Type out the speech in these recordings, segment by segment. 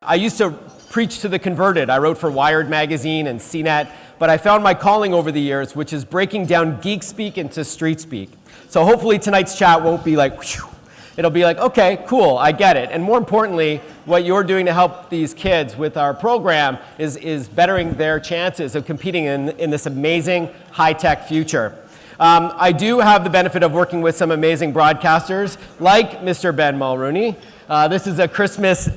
I used to preach to the converted. I wrote for Wired magazine and CNET, but I found my calling over the years, which is breaking down geek speak into street speak. So hopefully tonight's chat won't be like, whew. It'll be like, okay, cool, I get it. And more importantly, what you're doing to help these kids with our program is bettering their chances of competing in this amazing high-tech future. I do have the benefit of working with some amazing broadcasters, like Mr. Ben Mulrooney. This is a Christmas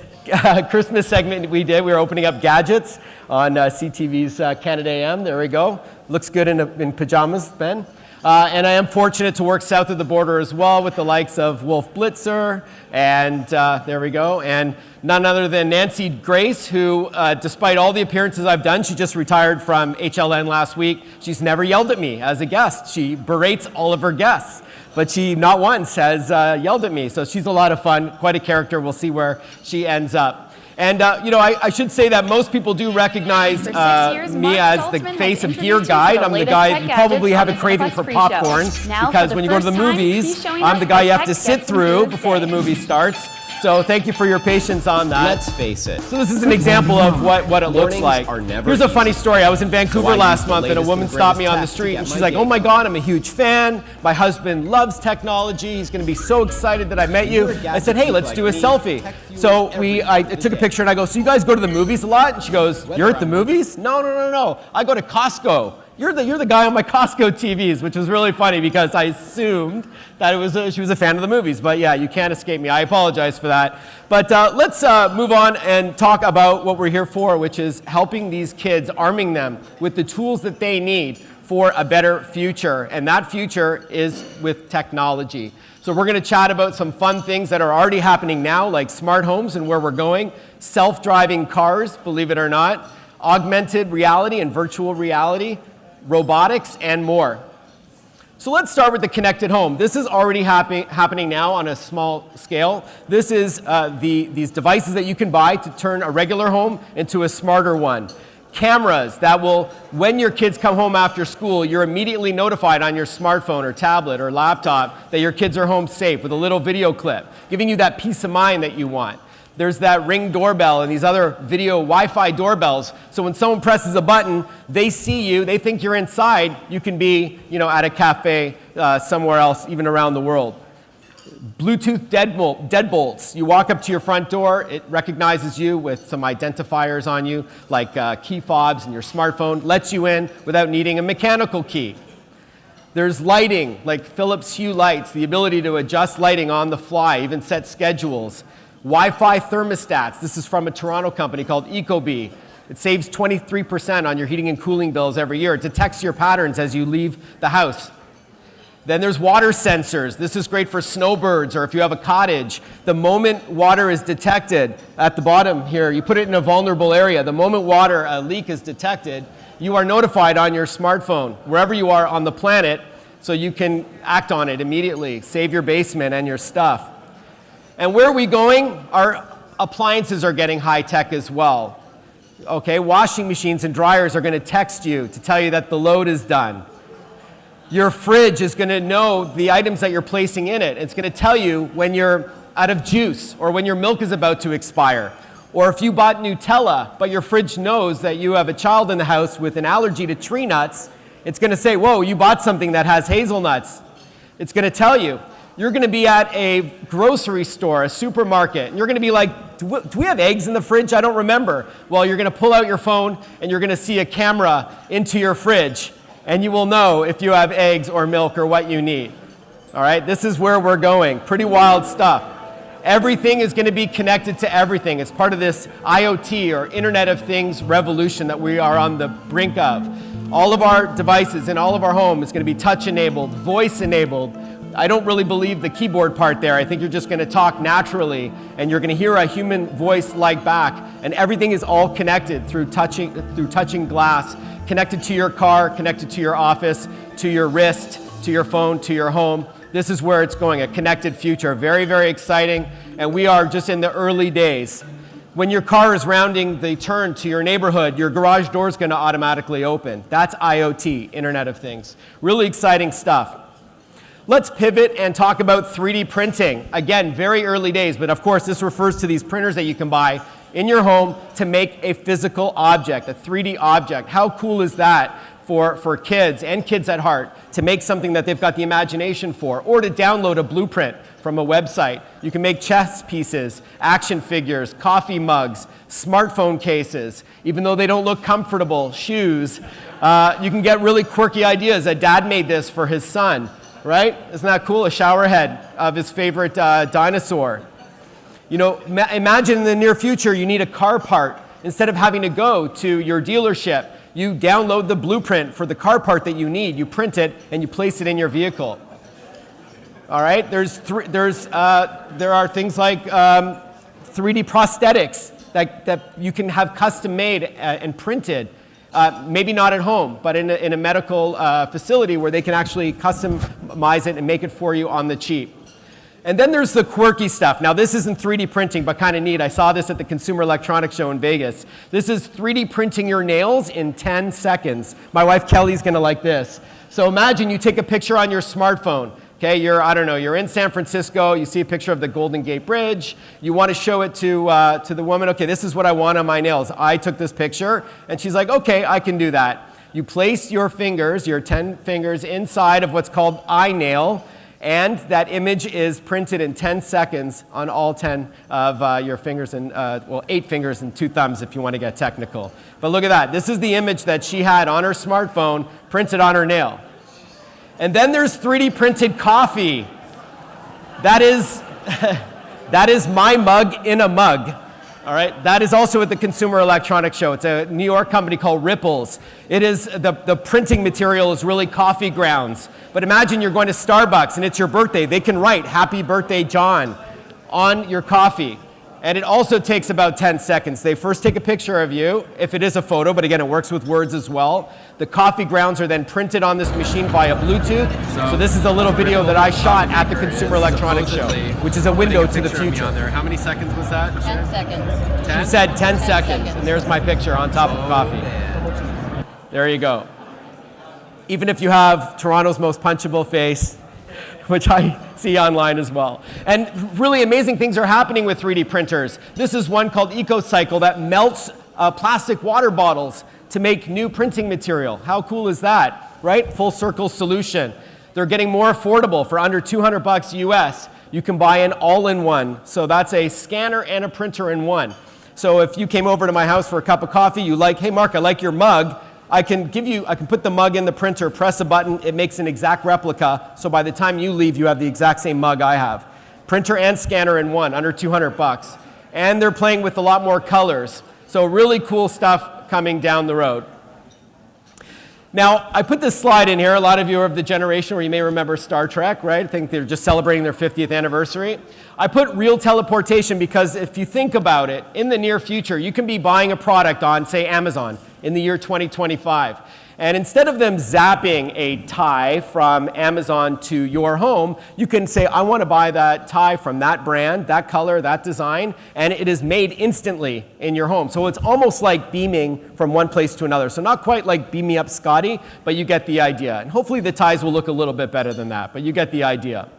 segment we did. We were opening up gadgets on CTV's Canada AM. There we go. Looks good in pajamas, Ben. And I am fortunate to work south of the border as well with the likes of Wolf Blitzer, and there we go, and none other than Nancy Grace, who, despite all the appearances I've done, she just retired from HLN last week. She's never yelled at me as a guest. She berates all of her guests, but she not once has yelled at me. So she's a lot of fun, quite a character. We'll see where she ends up. And, I should say that most people do recognize me as the face of Gear Guide. I'm the guy, you probably have a craving for popcorn, because when you go to the movies, I'm the guy you have to sit through before the movie starts. So thank you for your patience on that. Let's face it. So this is an example of what it looks like. Here's a funny story. I was in Vancouver last month, and a woman stopped me on the street, and she's like, oh my God, I'm a huge fan. My husband loves technology. He's going to be so excited that I met you. I said, hey, let's do a selfie. So I took a picture, and I go, so you guys go to the movies a lot? And she goes, you're at the movies? No. I go to Costco. You're the guy on my Costco TVs, which was really funny because I assumed that she was a fan of the movies. But yeah, you can't escape me. I apologize for that. But let's move on and talk about what we're here for, which is helping these kids, arming them with the tools that they need for a better future. And that future is with technology. So we're going to chat about some fun things that are already happening now, like smart homes and where we're going, self-driving cars, believe it or not, augmented reality and virtual reality, robotics, and more. So let's start with the connected home. This is already happening now on a small scale. This is these devices that you can buy to turn a regular home into a smarter one. Cameras that will, when your kids come home after school, you're immediately notified on your smartphone or tablet or laptop that your kids are home safe with a little video clip, giving you that peace of mind that you want. There's that Ring doorbell and these other video Wi-Fi doorbells. So when someone presses a button, they see you, they think you're inside. You can be, at a cafe somewhere else, even around the world. Bluetooth deadbolts. You walk up to your front door, it recognizes you with some identifiers on you, like key fobs and your smartphone, lets you in without needing a mechanical key. There's lighting, like Philips Hue lights, the ability to adjust lighting on the fly, even set schedules. Wi-Fi thermostats. This is from a Toronto company called Ecobee. It saves 23% on your heating and cooling bills every year. It detects your patterns as you leave the house. Then there's water sensors. This is great for snowbirds or if you have a cottage. The moment water is detected, at the bottom here, you put it in a vulnerable area. The moment a leak is detected, you are notified on your smartphone, wherever you are on the planet, so you can act on it immediately, save your basement and your stuff. And where are we going? Our appliances are getting high-tech as well. Okay, washing machines and dryers are going to text you to tell you that the load is done. Your fridge is going to know the items that you're placing in it. It's going to tell you when you're out of juice or when your milk is about to expire. Or if you bought Nutella, but your fridge knows that you have a child in the house with an allergy to tree nuts, it's going to say, whoa, you bought something that has hazelnuts. It's going to tell you. You're going to be at a grocery store, a supermarket, and you're going to be like, do we have eggs in the fridge? I don't remember. Well, you're going to pull out your phone, and you're going to see a camera into your fridge, and you will know if you have eggs or milk or what you need. All right, this is where we're going. Pretty wild stuff. Everything is going to be connected to everything. It's part of this IoT, or Internet of Things revolution that we are on the brink of. All of our devices in all of our home is going to be touch-enabled, voice-enabled. I don't really believe the keyboard part there. I think you're just going to talk naturally, and you're going to hear a human voice like back, and everything is all connected through touching glass, connected to your car, connected to your office, to your wrist, to your phone, to your home. This is where it's going, a connected future. Very, very exciting, and we are just in the early days. When your car is rounding the turn to your neighborhood, your garage door is going to automatically open. That's IoT, Internet of Things. Really exciting stuff. Let's pivot and talk about 3D printing. Again, very early days, but of course this refers to these printers that you can buy in your home to make a physical object, a 3D object. How cool is that for kids and kids at heart to make something that they've got the imagination for, or to download a blueprint from a website. You can make chess pieces, action figures, coffee mugs, smartphone cases, even though they don't look comfortable, shoes. You can get really quirky ideas. A dad made this for his son, right? Isn't that cool? A shower head of his favorite dinosaur. You know, imagine in the near future you need a car part. Instead of having to go to your dealership, you download the blueprint for the car part that you need, you print it, and you place it in your vehicle. All right, there are things like 3D prosthetics that you can have custom made and printed, maybe not at home, but in a medical facility where they can actually customize it and make it for you on the cheap. And then there's the quirky stuff. Now this isn't 3D printing, but kind of neat. I saw this at the Consumer Electronics Show in Vegas. This is 3D printing your nails in 10 seconds. My wife Kelly's gonna like this. So imagine you take a picture on your smartphone. Okay, you're in San Francisco, you see a picture of the Golden Gate Bridge, you want to show it to the woman, okay, this is what I want on my nails. I took this picture, and she's like, okay, I can do that. You place your fingers, your 10 fingers, inside of what's called iNail, and that image is printed in 10 seconds on all 10 of your fingers, and 8 fingers and 2 thumbs if you want to get technical. But look at that, this is the image that she had on her smartphone, printed on her nail. And then there's 3D printed coffee. That is, that is my mug in a mug. All right, that is also at the Consumer Electronics Show. It's a New York company called Ripples. It is, the printing material is really coffee grounds. But imagine you're going to Starbucks and it's your birthday. They can write, "Happy Birthday, John," on your coffee. And it also takes about 10 seconds. They first take a picture of you, if it is a photo, but again, it works with words as well. The coffee grounds are then printed on this machine via Bluetooth. So this is a little video that I shot at the Consumer Electronics Show, which is a window to the future. How many seconds was that? 10 seconds. 10? She said 10 seconds, and there's my picture on top of coffee. There you go. Even if you have Toronto's most punchable face, which I see online as well. And really amazing things are happening with 3D printers. This is one called EcoCycle that melts plastic water bottles to make new printing material. How cool is that, right? Full circle solution. They're getting more affordable. For under 200 bucks US, you can buy an all-in-one. So that's a scanner and a printer in one. So if you came over to my house for a cup of coffee, you like, hey Mark, I like your mug. I can put the mug in the printer, press a button, it makes an exact replica, so by the time you leave, you have the exact same mug I have. Printer and scanner in one, under 200 bucks. And they're playing with a lot more colors. So really cool stuff coming down the road. Now, I put this slide in here. A lot of you are of the generation where you may remember Star Trek, right? I think they're just celebrating their 50th anniversary. I put real teleportation because if you think about it, in the near future, you can be buying a product on, say, Amazon in the year 2025. And instead of them zapping a tie from Amazon to your home, you can say, I want to buy that tie from that brand, that color, that design, and it is made instantly in your home. So it's almost like beaming from one place to another. So not quite like Beam Me Up Scotty, but you get the idea. And hopefully the ties will look a little bit better than that, but you get the idea.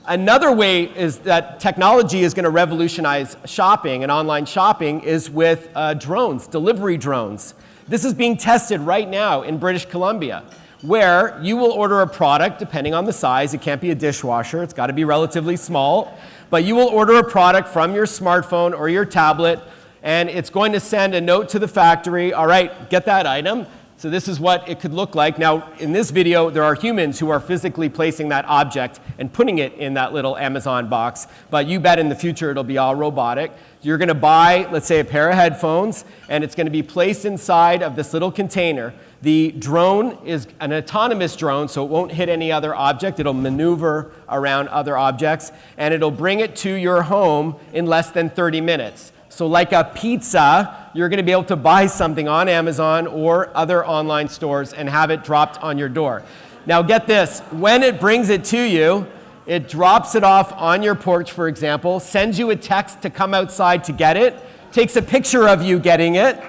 Another way is that technology is going to revolutionize shopping and online shopping is with drones, delivery drones. This is being tested right now in British Columbia, where you will order a product, depending on the size. It can't be a dishwasher. It's got to be relatively small. But you will order a product from your smartphone or your tablet, and it's going to send a note to the factory, all right, get that item. So this is what it could look like. Now, in this video, there are humans who are physically placing that object and putting it in that little Amazon box. But you bet in the future it'll be all robotic. You're going to buy, let's say, a pair of headphones, and it's going to be placed inside of this little container. The drone is an autonomous drone, so it won't hit any other object. It'll maneuver around other objects, and it'll bring it to your home in less than 30 minutes. So like a pizza, you're going to be able to buy something on Amazon or other online stores and have it dropped on your door. Now get this, when it brings it to you, it drops it off on your porch, for example, sends you a text to come outside to get it, takes a picture of you getting it,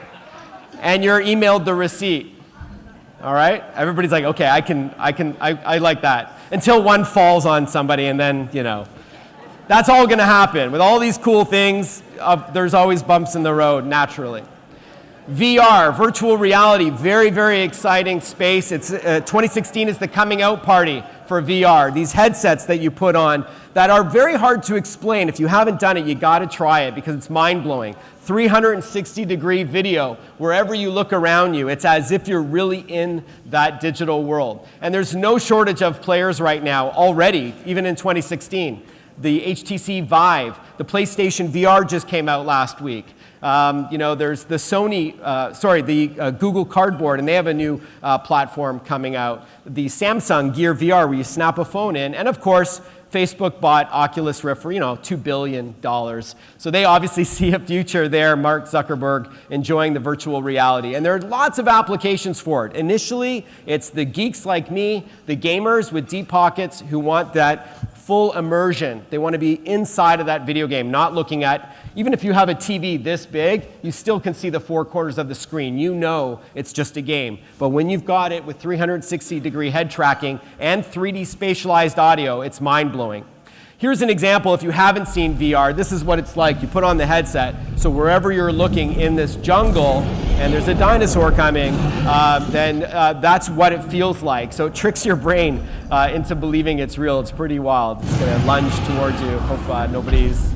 and you're emailed the receipt. All right? Everybody's like, okay, I like that. Until one falls on somebody and then, you know. That's all going to happen. With all these cool things, there's always bumps in the road, naturally. VR, virtual reality, very, very exciting space. 2016 is the coming out party for VR. These headsets that you put on that are very hard to explain. If you haven't done it, you got to try it because it's mind-blowing. 360-degree video wherever you look around you. It's as if you're really in that digital world. And there's no shortage of players right now already, even in 2016. The HTC Vive, the PlayStation VR just came out last week. There's the Google Cardboard, and they have a new platform coming out. The Samsung Gear VR, where you snap a phone in, and of course, Facebook bought Oculus Rift for, $2 billion. So they obviously see a future there, Marc Zuckerberg, enjoying the virtual reality. And there are lots of applications for it. Initially, it's the geeks like me, the gamers with deep pockets who want that full immersion. They want to be inside of that video game, not looking at, even if you have a TV this big, you still can see the 4 quarters of the screen. You know it's just a game. But when you've got it with 360-degree head tracking and 3D spatialized audio, it's mind-blowing. Here's an example if you haven't seen VR. This is what it's like. You put on the headset, so wherever you're looking in this jungle and there's a dinosaur coming, then that's what it feels like. So it tricks your brain into believing it's real. It's pretty wild. It's going to lunge towards you. Hope nobody's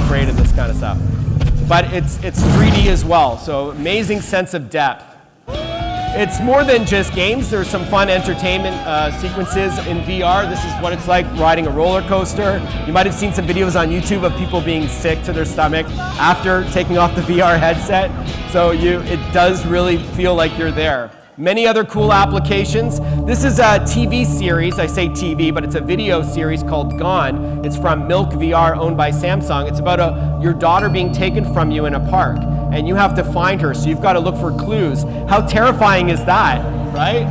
afraid of this kind of stuff. But it's 3D as well, so amazing sense of depth. It's more than just games. There's some fun entertainment sequences in VR. This is what it's like riding a roller coaster. You might have seen some videos on YouTube of people being sick to their stomach after taking off the VR headset. So it does really feel like you're there. Many other cool applications. This is a TV series. I say TV, but it's a video series called Gone. It's from Milk VR, owned by Samsung. It's about your daughter being taken from you in a park, and you have to find her, so you've got to look for clues. How terrifying is that, right?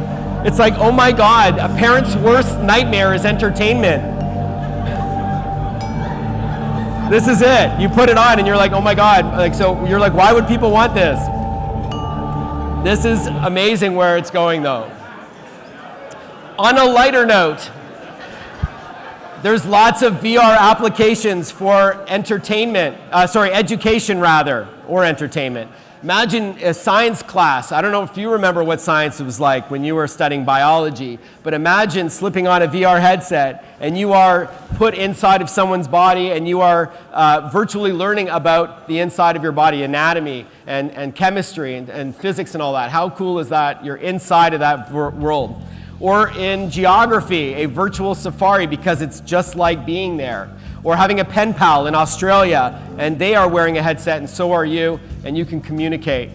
It's like, oh my God, a parent's worst nightmare is entertainment. This is it. You put it on and you're like, oh my God. So you're like, why would people want this? This is amazing where it's going, though. On a lighter note, there's lots of VR applications for education rather, or entertainment. Imagine a science class. I don't know if you remember what science was like when you were studying biology, but imagine slipping on a VR headset and you are put inside of someone's body and you are virtually learning about the inside of your body, anatomy and chemistry and physics and all that. How cool is that? You're inside of that world. Or in geography, a virtual safari because it's just like being there. Or having a pen pal in Australia, and they are wearing a headset, and so are you, and you can communicate,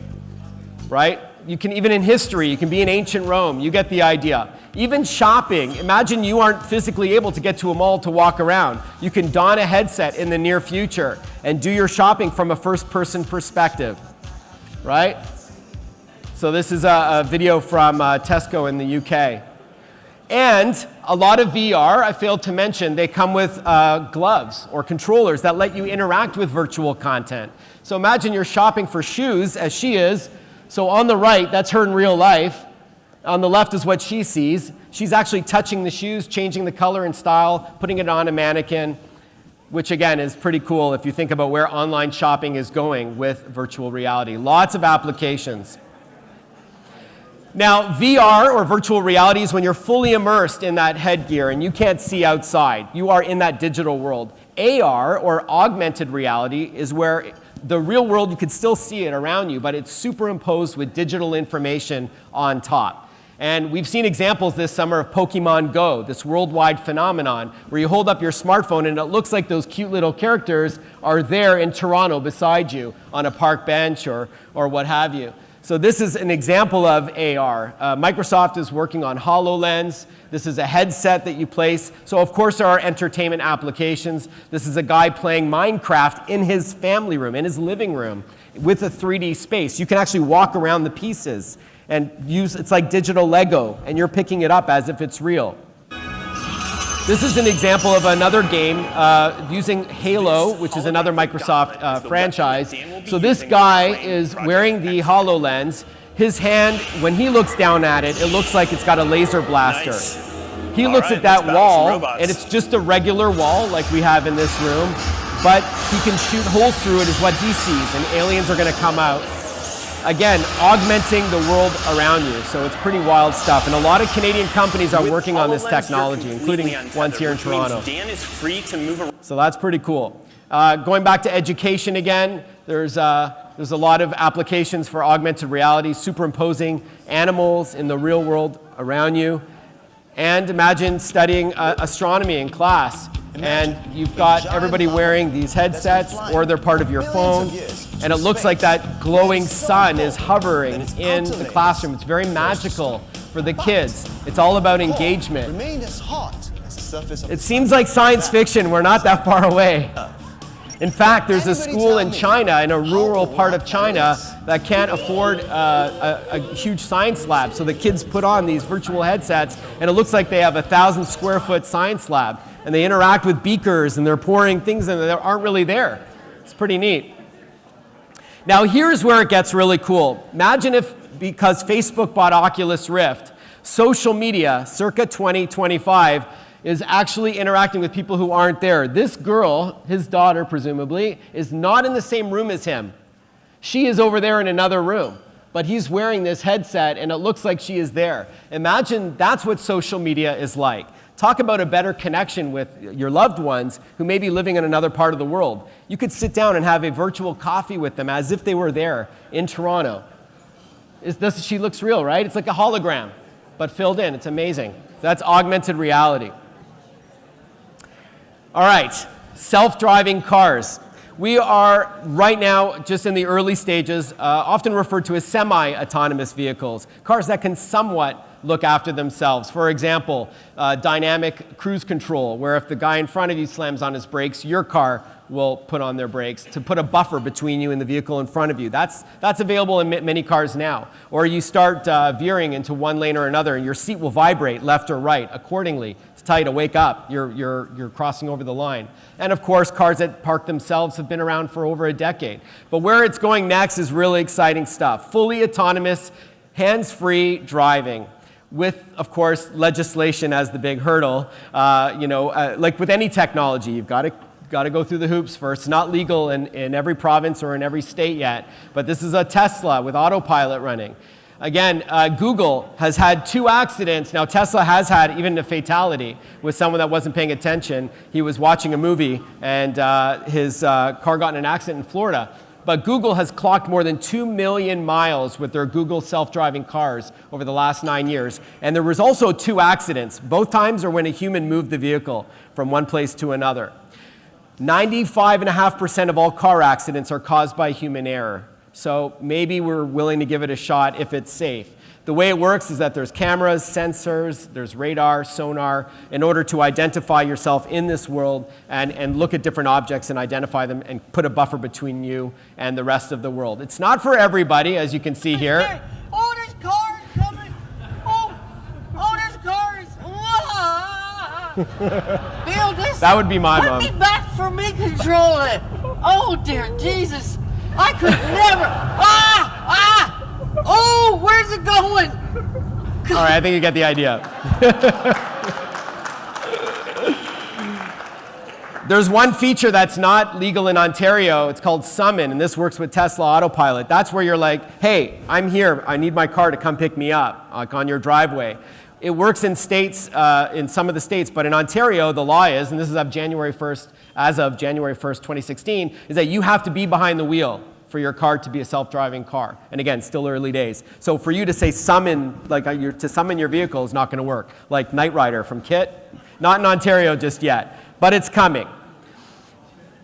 right? You can, even in history, you can be in ancient Rome. You get the idea. Even shopping. Imagine you aren't physically able to get to a mall to walk around. You can don a headset in the near future and do your shopping from a first-person perspective, right? So this is a video from Tesco in the UK. And a lot of VR, I failed to mention, they come with gloves or controllers that let you interact with virtual content. So imagine you're shopping for shoes, as she is. So on the right, that's her in real life. On the left is what she sees. She's actually touching the shoes, changing the color and style, putting it on a mannequin, which again is pretty cool if you think about where online shopping is going with virtual reality. Lots of applications. Now, VR, or virtual reality, is when you're fully immersed in that headgear and you can't see outside. You are in that digital world. AR, or augmented reality, is where the real world, you can still see it around you, but it's superimposed with digital information on top. And we've seen examples this summer of Pokemon Go, this worldwide phenomenon, where you hold up your smartphone and it looks like those cute little characters are there in Toronto beside you on a park bench or what have you. So this is an example of AR. Microsoft is working on HoloLens. This is a headset that you place. So of course there are entertainment applications. This is a guy playing Minecraft in his family room, in his living room, with a 3D space. You can actually walk around the pieces and it's like digital Lego, and you're picking it up as if it's real. This is an example of another game using Halo, which is another Microsoft franchise. So this guy is wearing the HoloLens. His hand, when he looks down at it, it looks like it's got a laser blaster. He looks at that wall, and it's just a regular wall like we have in this room, but he can shoot holes through it is what he sees, and aliens are going to come out. Again, augmenting the world around you, so it's pretty wild stuff. And a lot of Canadian companies are working on this technology, including ones here in Toronto. Dan is free to move around. So that's pretty cool. Going back to education again, there's a lot of applications for augmented reality, superimposing animals in the real world around you. And imagine studying astronomy in class, and you've got everybody wearing these headsets, or they're part of your phone, and it looks like that glowing sun is hovering in the classroom. It's very magical for the kids. It's all about engagement. It seems like science fiction. We're not that far away. In fact, there's a school in China, in a rural part of China, that can't afford a huge science lab. So the kids put on these virtual headsets, and it looks like they have a 1,000 square foot science lab. And they interact with beakers, and they're pouring things in that aren't really there. It's pretty neat. Now here's where it gets really cool. Imagine if, because Facebook bought Oculus Rift, social media, circa 2025, is actually interacting with people who aren't there. This girl, his daughter presumably, is not in the same room as him. She is over there in another room, but he's wearing this headset and it looks like she is there. Imagine that's what social media is like. Talk about a better connection with your loved ones who may be living in another part of the world. You could sit down and have a virtual coffee with them as if they were there in Toronto. She looks real, right? It's like a hologram, but filled in. It's amazing. That's augmented reality. All right, self-driving cars. We are right now just in the early stages, often referred to as semi-autonomous vehicles, cars that can somewhat look after themselves. For example, dynamic cruise control, where if the guy in front of you slams on his brakes, your car will put on their brakes to put a buffer between you and the vehicle in front of you. That's available in many cars now. Or you start veering into one lane or another, and your seat will vibrate left or right accordingly to tell you to wake up. You're crossing over the line. And of course, cars that park themselves have been around for over a decade. But where it's going next is really exciting stuff. Fully autonomous, hands-free driving, with, of course, legislation as the big hurdle. Like with any technology, you've got to go through the hoops first. It's not legal in every province or in every state yet, but this is a Tesla with autopilot running. Again, Google has had 2 accidents. Now, Tesla has had even a fatality with someone that wasn't paying attention. He was watching a movie, and his car got in an accident in Florida. But Google has clocked more than 2 million miles with their Google self-driving cars over the last 9 years. And there was also 2 accidents. Both times are when a human moved the vehicle from one place to another. 95.5% of all car accidents are caused by human error. So maybe we're willing to give it a shot if it's safe. The way it works is that there's cameras, sensors, there's radar, sonar, in order to identify yourself in this world and look at different objects and identify them and put a buffer between you and the rest of the world. It's not for everybody, as you can see here. Hey, oh, there's cars coming. Oh, there's cars. Bill, this. That would be my mom. Put me back for me control it. Oh, dear Jesus. I could never. Oh, where's it going? All right, I think you get the idea. There's one feature that's not legal in Ontario. It's called Summon, and this works with Tesla Autopilot. That's where you're like, hey, I'm here. I need my car to come pick me up, like on your driveway. It works in states, in some of the states, but in Ontario, the law is, and this is as of January 1st, 2016, is that you have to be behind the wheel for your car to be a self-driving car. And again, still early days. So for you to say summon, to summon your vehicle is not going to work. Like Knight Rider from KIT, not in Ontario just yet, but it's coming.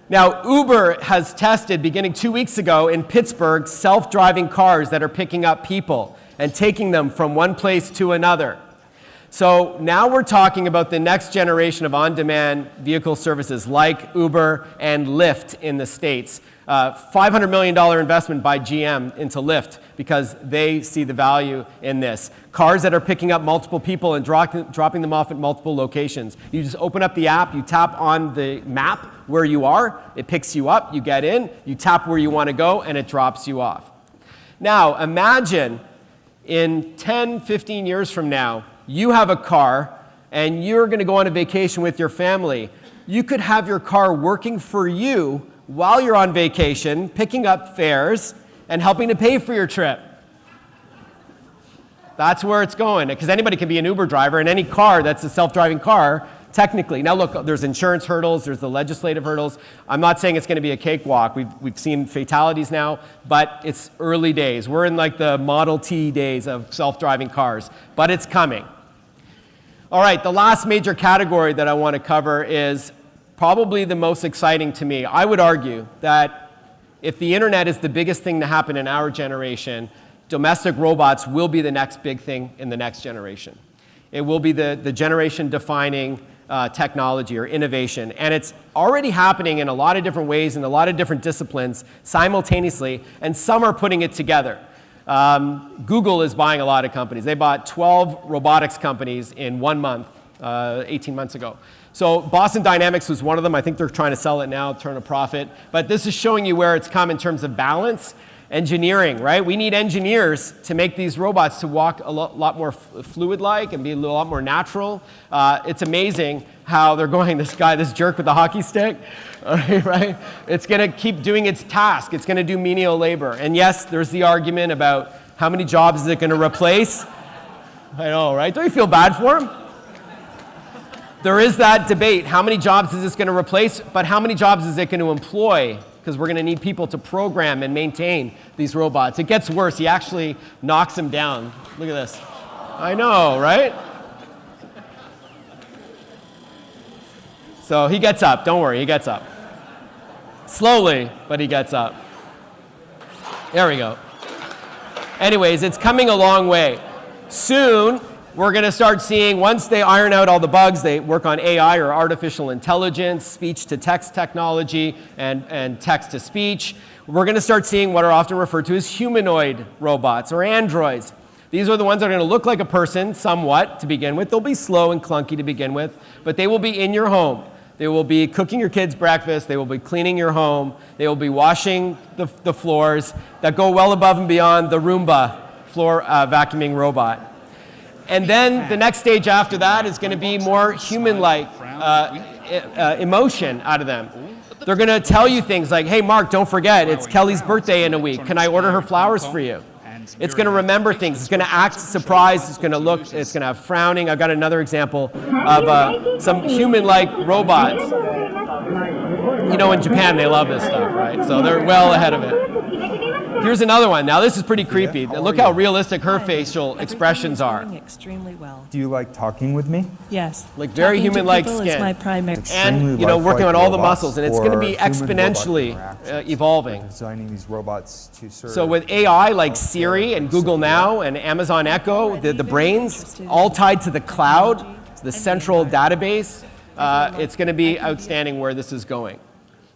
Now, Uber has tested, beginning 2 weeks ago in Pittsburgh, self-driving cars that are picking up people and taking them from one place to another. So now we're talking about the next generation of on-demand vehicle services like Uber and Lyft in the States. $500 million investment by GM into Lyft because they see the value in this. Cars that are picking up multiple people and dropping them off at multiple locations. You just open up the app, you tap on the map where you are, it picks you up, you get in, you tap where you want to go, and it drops you off. Now, imagine in 10, 15 years from now, you have a car and you're going to go on a vacation with your family, you could have your car working for you while you're on vacation, picking up fares and helping to pay for your trip. That's where it's going, because anybody can be an Uber driver, and any car that's a self-driving car, technically. Now look, there's insurance hurdles, there's the legislative hurdles. I'm not saying it's going to be a cakewalk. We've seen fatalities now, but it's early days. We're in like the Model T days of self-driving cars, but it's coming. All right, the last major category that I want to cover is probably the most exciting to me. I would argue that if the internet is the biggest thing to happen in our generation, domestic robots will be the next big thing in the next generation. It will be the generation-defining technology or innovation. And it's already happening in a lot of different ways in a lot of different disciplines simultaneously, and some are putting it together. Google is buying a lot of companies. They bought 12 robotics companies in 1 month, 18 months ago. So Boston Dynamics was one of them. I think they're trying to sell it now, turn a profit. But this is showing you where it's come in terms of balance. Engineering, right? We need engineers to make these robots to walk a lot more fluid-like and be a lot more natural. It's amazing how they're going, this jerk with the hockey stick, right? It's going to keep doing its task. It's going to do menial labor. And yes, there's the argument about how many jobs is it going to replace. I know, right? Don't you feel bad for them? There is that debate. How many jobs is this going to replace? But how many jobs is it going to employ? Because we're going to need people to program and maintain these robots. It gets worse. He actually knocks them down. Look at this. I know, right? So he gets up. Don't worry, he gets up. Slowly, but he gets up. There we go. Anyways, it's coming a long way. Soon, we're going to start seeing, once they iron out all the bugs, they work on AI or artificial intelligence, speech-to-text technology, and text-to-speech. We're going to start seeing what are often referred to as humanoid robots or androids. These are the ones that are going to look like a person somewhat to begin with. They'll be slow and clunky to begin with, but they will be in your home. They will be cooking your kids' breakfast. They will be cleaning your home. They will be washing the floors that go well above and beyond the Roomba floor vacuuming robot. And then the next stage after that is going to be more human-like emotion out of them. They're going to tell you things like, hey, Mark, don't forget, it's Kelly's birthday in a week. Can I order her flowers for you? It's going to remember things. It's going to act surprised. It's going to look, it's going to have frowning. I've got another example of some human-like robots. You know, in Japan, they love this stuff, right? So they're well ahead of it. Here's another one. Now, this is pretty creepy. Look how realistic her facial expressions are. Extremely well. Do you like talking with me? Yes. Like very human-like skin. Is my primary. And, you know, working on all the muscles. And it's going to be exponentially evolving. Designing these robots to serve. So with AI like Siri and Google Now and Amazon Echo, the brains, all tied to the cloud, to the central database, it's going to be outstanding where this is going.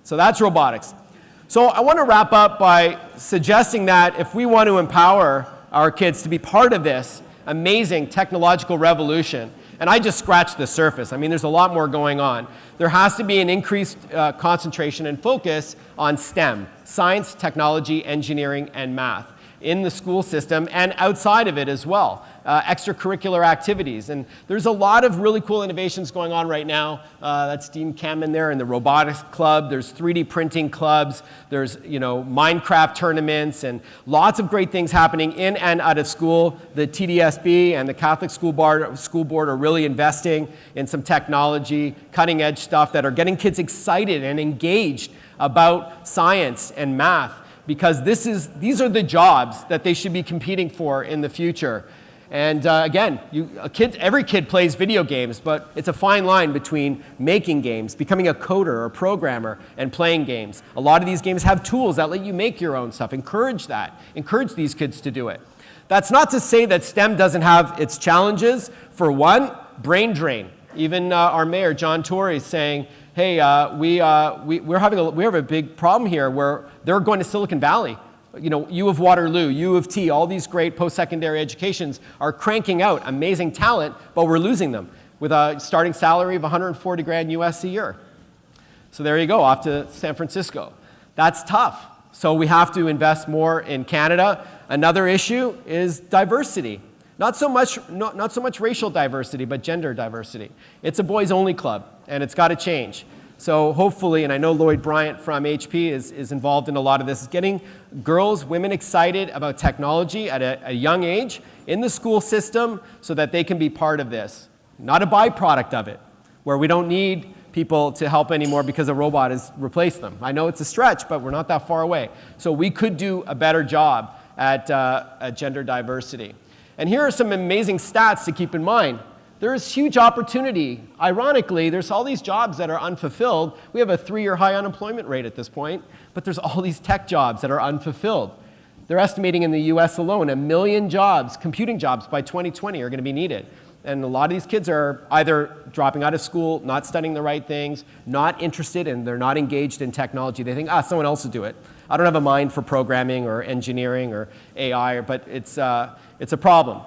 So that's robotics. So I want to wrap up by suggesting that if we want to empower our kids to be part of this amazing technological revolution, and I just scratched the surface. I mean, there's a lot more going on. There has to be an increased concentration and focus on STEM, science, technology, engineering, and math, in the school system and outside of it as well. Extracurricular activities. And there's a lot of really cool innovations going on right now. That's Dean Kamen there in the robotics club. There's 3D printing clubs. There's, you know, Minecraft tournaments and lots of great things happening in and out of school. The TDSB and the Catholic School Board are really investing in some technology, cutting edge stuff that are getting kids excited and engaged about science and math, because these are the jobs that they should be competing for in the future. And again, every kid plays video games, but it's a fine line between making games, becoming a coder or programmer, and playing games. A lot of these games have tools that let you make your own stuff. Encourage that. Encourage these kids to do it. That's not to say that STEM doesn't have its challenges. For one, brain drain. Even our mayor, John Tory, is saying, hey, we have a big problem here where they're going to Silicon Valley. You know, U of Waterloo, U of T, all these great post-secondary educations are cranking out amazing talent, but we're losing them with a starting salary of 140 grand US a year. So there you go, off to San Francisco. That's tough. So we have to invest more in Canada. Another issue is diversity. Not so much racial diversity, but gender diversity. It's a boys-only club, and it's got to change. So hopefully, and I know Lloyd Bryant from HP is involved in a lot of this, is getting girls, women excited about technology at a young age in the school system so that they can be part of this. Not a byproduct of it, where we don't need people to help anymore because a robot has replaced them. I know it's a stretch, but we're not that far away. So we could do a better job at gender diversity. And here are some amazing stats to keep in mind. There is huge opportunity. Ironically, there's all these jobs that are unfulfilled. We have a 3-year high unemployment rate at this point, but there's all these tech jobs that are unfulfilled. They're estimating in the US alone 1 million jobs, computing jobs by 2020 are going to be needed. And a lot of these kids are either dropping out of school, not studying the right things, not interested, and they're not engaged in technology. They think, someone else will do it. I don't have a mind for programming or engineering or AI, but it's a problem.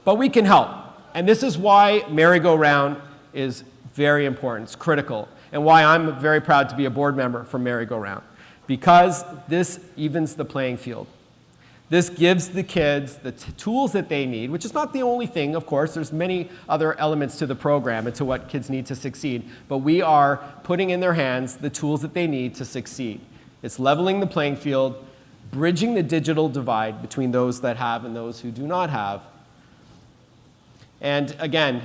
But we can help. And this is why MerryGoRound is very important. It's critical. And why I'm very proud to be a board member for MerryGoRound. Because this evens the playing field. This gives the kids the tools that they need, which is not the only thing, of course. There's many other elements to the program and to what kids need to succeed. But we are putting in their hands the tools that they need to succeed. It's leveling the playing field, bridging the digital divide between those that have and those who do not have. And again,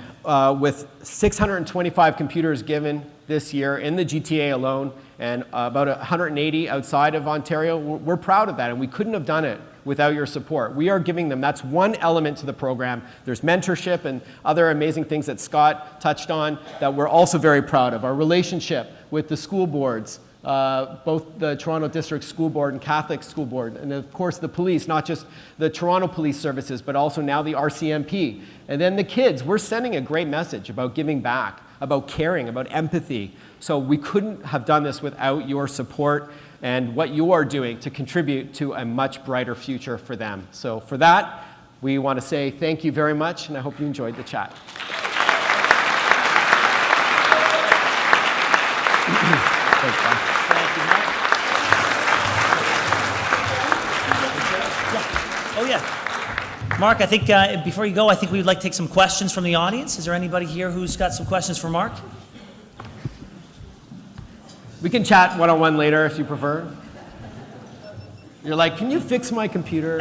with 625 computers given this year in the GTA alone, and about 180 outside of Ontario, we're proud of that, and we couldn't have done it without your support. We are giving them, that's one element to the program. There's mentorship and other amazing things that Scott touched on that we're also very proud of. Our relationship with the school boards, both the Toronto District School Board and Catholic School Board, and of course the police, not just the Toronto Police Services, but also now the RCMP. And then the kids, we're sending a great message about giving back, about caring, about empathy. So we couldn't have done this without your support and what you are doing to contribute to a much brighter future for them. So for that, we want to say thank you very much, and I hope you enjoyed the chat. Thanks, Bob. Thank you, Mark. Yeah. Oh, yeah. Mark, I think before you go, I think we would like to take some questions from the audience. Is there anybody here who's got some questions for Mark? We can chat one-on-one later if you prefer. You're like, can you fix my computer?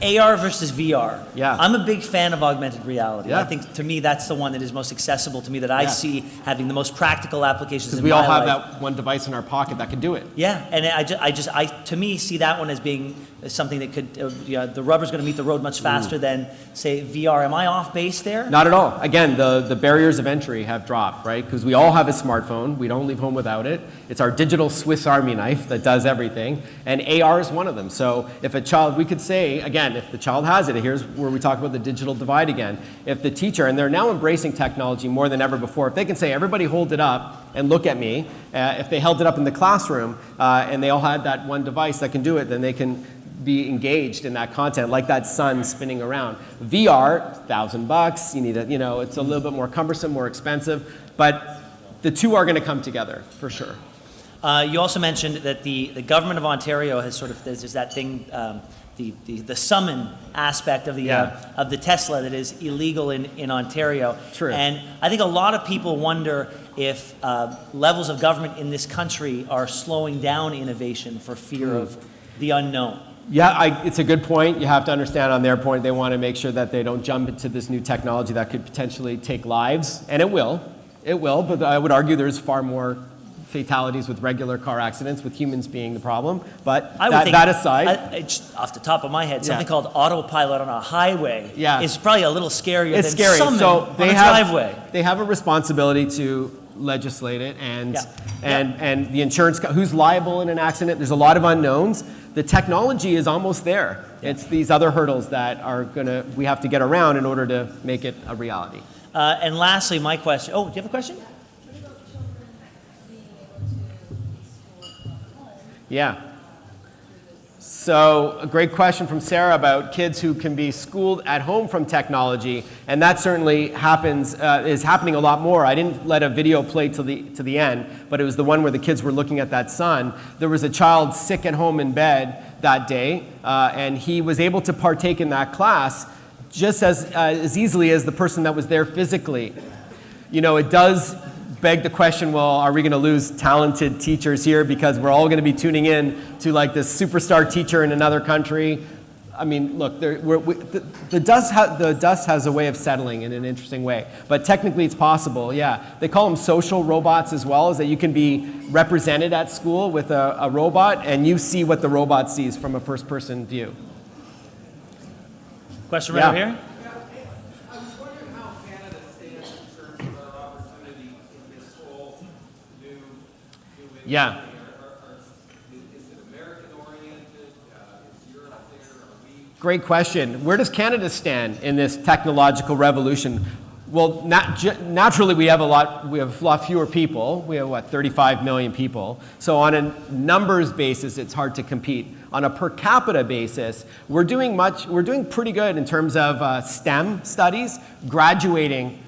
AR versus VR. Yeah. I'm a big fan of augmented reality. Yeah. I think, to me, that's the one that is most accessible to me, that I see having the most practical applications in Because we all my have life. that one device in our pocket that can do it. Yeah, and I to me, see that one as being something that could, the rubber's going to meet the road much faster than, say, VR. Am I off base there? Not at all. Again, the barriers of entry have dropped, right? Because we all have a smartphone. We don't leave home without it. It's our digital Swiss Army knife that does everything. And AR is one of them. So if a child, we could say, again, if the child has it, here's where we talk about the digital divide again. If the teacher, and they're now embracing technology more than ever before, if they can say, everybody hold it up and look at me, if they held it up in the classroom and they all had that one device that can do it, then they can be engaged in that content, like that sun spinning around. VR, $1,000, you need it's a little bit more cumbersome, more expensive, but the two are going to come together for sure. You also mentioned that the government of Ontario has sort of, there's that thing, the summon aspect of the Tesla that is illegal in Ontario. True. And I think a lot of people wonder if levels of government in this country are slowing down innovation for fear of the unknown. Yeah, it's a good point. You have to understand on their point, they want to make sure that they don't jump into this new technology that could potentially take lives, and it will, but I would argue there's far more fatalities with regular car accidents, with humans being the problem. But that aside, off the top of my head, something called autopilot on a highway is probably a little scarier it's than scary. summon So on a driveway. They have a responsibility to legislate it, and the insurance, who's liable in an accident. There's a lot of unknowns. The technology is almost there. It's these other hurdles that we have to get around in order to make it a reality. And lastly, my question. Oh, do you have a question? Yeah. So a great question from Sarah about kids who can be schooled at home from technology, and that certainly is happening a lot more. I didn't let a video play to the end, but it was the one where the kids were looking at that sun. There was a child sick at home in bed that day, and he was able to partake in that class just as easily as the person that was there physically. You know, it does beg the question, well, are we going to lose talented teachers here because we're all going to be tuning in to like this superstar teacher in another country? I mean, look, the dust has a way of settling in an interesting way, but technically it's possible, yeah. They call them social robots as well, is that you can be represented at school with a robot and you see what the robot sees from a first-person view. Question right over here? Yeah. Great question. Where does Canada stand in this technological revolution? Well, naturally we have a lot fewer people. We have, 35 million people. So on a numbers basis, it's hard to compete. On a per capita basis, we're doing pretty good in terms of STEM studies, graduating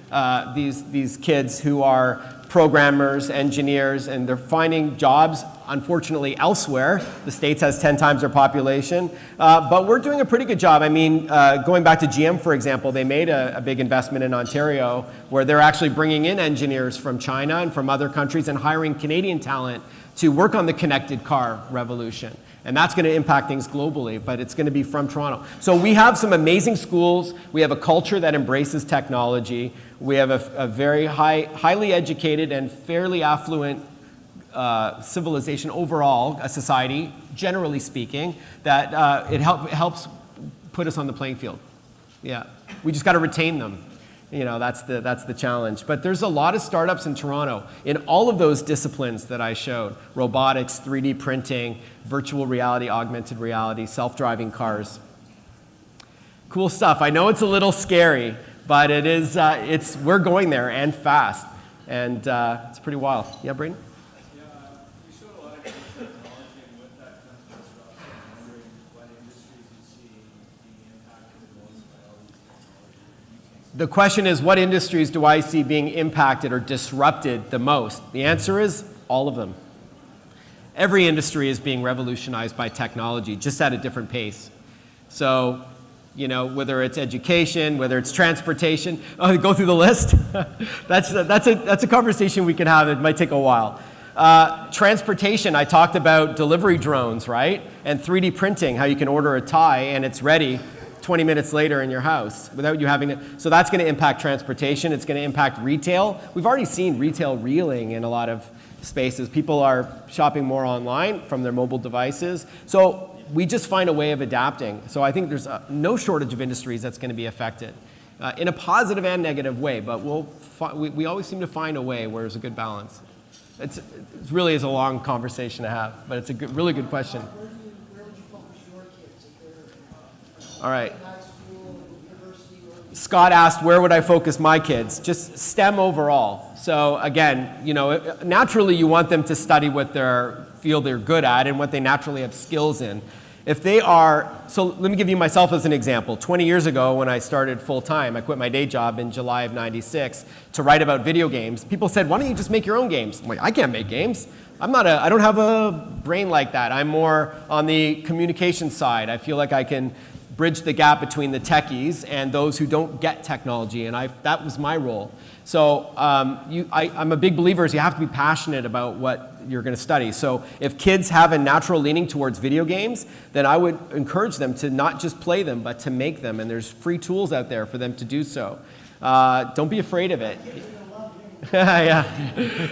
these kids who are programmers, engineers, and they're finding jobs, unfortunately, elsewhere. The States has 10 times their population, but we're doing a pretty good job. I mean, going back to GM, for example, they made a big investment in Ontario where they're actually bringing in engineers from China and from other countries and hiring Canadian talent to work on the connected car revolution. And that's going to impact things globally, but it's going to be from Toronto. So we have some amazing schools. We have a culture that embraces technology. We have a very highly educated and fairly affluent civilization overall, a society, generally speaking, that it helps put us on the playing field. Yeah, we just got to retain them. You know, that's the challenge. But there's a lot of startups in Toronto in all of those disciplines that I showed: robotics, 3D printing, virtual reality, augmented reality, self-driving cars. Cool stuff. I know it's a little scary, but it is. We're going there and fast, and it's pretty wild. Yeah, Braden? Yeah, you showed a lot of good technology, and with that comes disruption. I'm wondering what industries you see being impacted the most by all these technologies. The question is, what industries do I see being impacted or disrupted the most? The answer is all of them. Every industry is being revolutionized by technology, just at a different pace. So, you know, whether it's education, whether it's transportation, go through the list. That's a conversation we can have. It might take a while. Transportation, I talked about delivery drones, right? And 3D printing, how you can order a tie and it's ready 20 minutes later in your house without you having to. So that's going to impact transportation. It's going to impact retail. We've already seen retail reeling in a lot of spaces. People are shopping more online from their mobile devices. So we just find a way of adapting. So I think there's no shortage of industries that's going to be affected in a positive and negative way. But we always seem to find a way where there's a good balance. It really is a long conversation to have, but it's a really good question. Where would you focus your kids if they're All right. in high school, university, or Scott asked, where would I focus my kids? Just STEM overall. So again, you know, naturally you want them to study what they feel they're good at and what they naturally have skills in. If they are, so let me give you myself as an example. 20 years ago when I started full-time, I quit my day job in July of '96 to write about video games. People said, why don't you just make your own games? I'm like, I can't make games. I don't have a brain like that. I'm more on the communication side. I feel like I can bridge the gap between the techies and those who don't get technology, and that was my role. So I'm a big believer is you have to be passionate about what you're going to study. So if kids have a natural leaning towards video games, then I would encourage them to not just play them, but to make them, and there's free tools out there for them to do so. Don't be afraid of it. Yeah.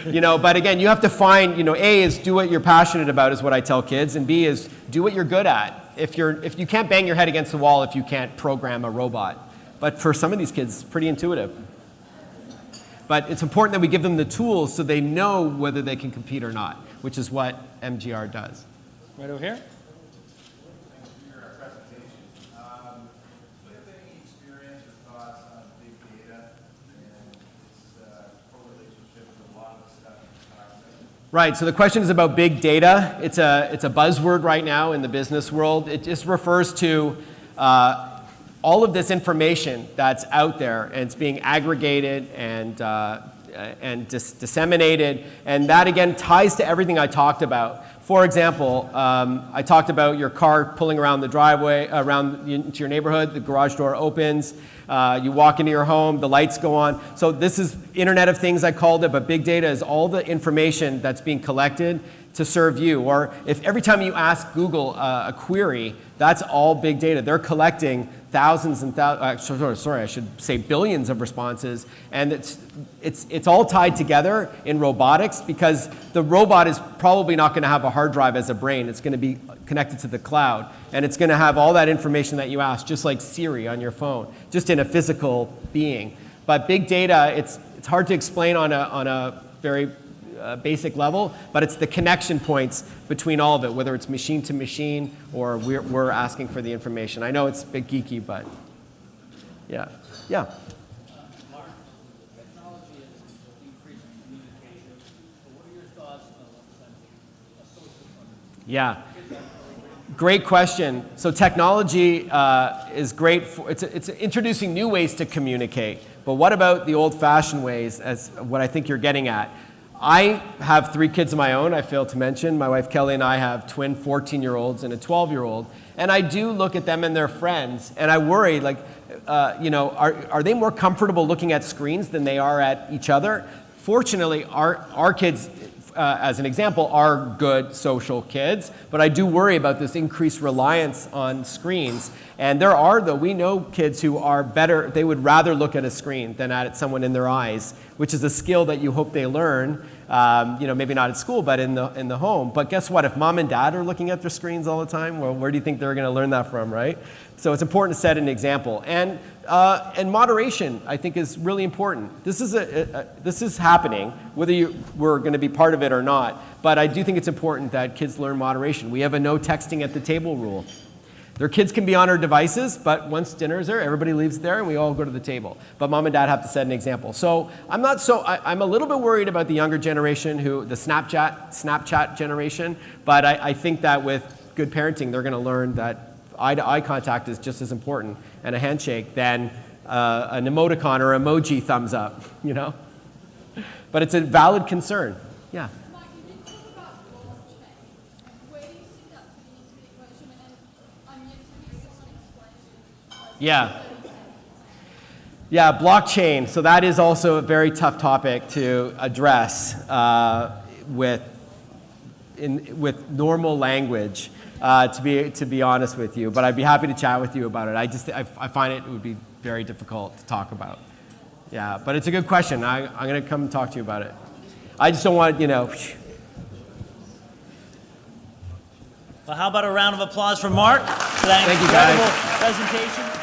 You know, but again, you have to find, you know, A is do what you're passionate about is what I tell kids, and B is do what you're good at. If you can't bang your head against the wall if you can't program a robot. But for some of these kids, it's pretty intuitive. But it's important that we give them the tools so they know whether they can compete or not, which is what MGR does. Right over here. Right, so the question is about big data. It's a buzzword right now in the business world. It just refers to all of this information that's out there, and it's being aggregated and disseminated, and that again ties to everything I talked about. For example, I talked about your car pulling around the driveway, around into your neighborhood, the garage door opens, you walk into your home, the lights go on. So this is Internet of Things, I called it, but big data is all the information that's being collected to serve you. Or if every time you ask Google a query, that's all big data. They're collecting thousands and thousands, I should say billions of responses, and it's all tied together in robotics, because the robot is probably not going to have a hard drive as a brain. It's going to be connected to the cloud, and it's going to have all that information that you ask, just like Siri on your phone, just in a physical being. But big data, it's hard to explain on a very basic level, but it's the connection points between all of it, whether it's machine to machine or we're asking for the information. I know it's a bit geeky, but yeah. Mark, technology is increasing communication. So what are your thoughts on a social fund? Yeah. Great question. So technology is great for, it's introducing new ways to communicate, but what about the old-fashioned ways, as what I think you're getting at? I have 3 kids of my own, I failed to mention. My wife Kelly and I have twin 14-year-olds and a 12-year-old. And I do look at them and their friends, and I worry, like, are they more comfortable looking at screens than they are at each other? Fortunately, our kids, as an example, are good social kids, but I do worry about this increased reliance on screens. And there are, though, we know kids who are better, they would rather look at a screen than at someone in their eyes, which is a skill that you hope they learn, maybe not at school, but in the home. But guess what? If mom and dad are looking at their screens all the time, well, where do you think they're going to learn that from, right? So it's important to set an example. And moderation, I think, is really important. This is happening, whether we're going to be part of it or not. But I do think it's important that kids learn moderation. We have a no texting at the table rule. Their kids can be on our devices, but once dinner's there, everybody leaves there and we all go to the table. But mom and dad have to set an example. So I'm a little bit worried about the younger generation, the Snapchat generation, but I think that with good parenting, they're going to learn that eye-to-eye contact is just as important, and a handshake, than an emoticon or emoji thumbs up, But it's a valid concern. Yeah. Mike, you did talk about blockchain. Where do you see that fitting into the equation? And I'm yet to hear someone explain to you. Yeah, blockchain. So that is also a very tough topic to address with normal language. To be honest with you, but I'd be happy to chat with you about it. I find it would be very difficult to talk about. Yeah, but it's a good question. I'm going to come and talk to you about it. I just don't want, Well, how about a round of applause for Mark for that Thank you, guys. incredible presentation?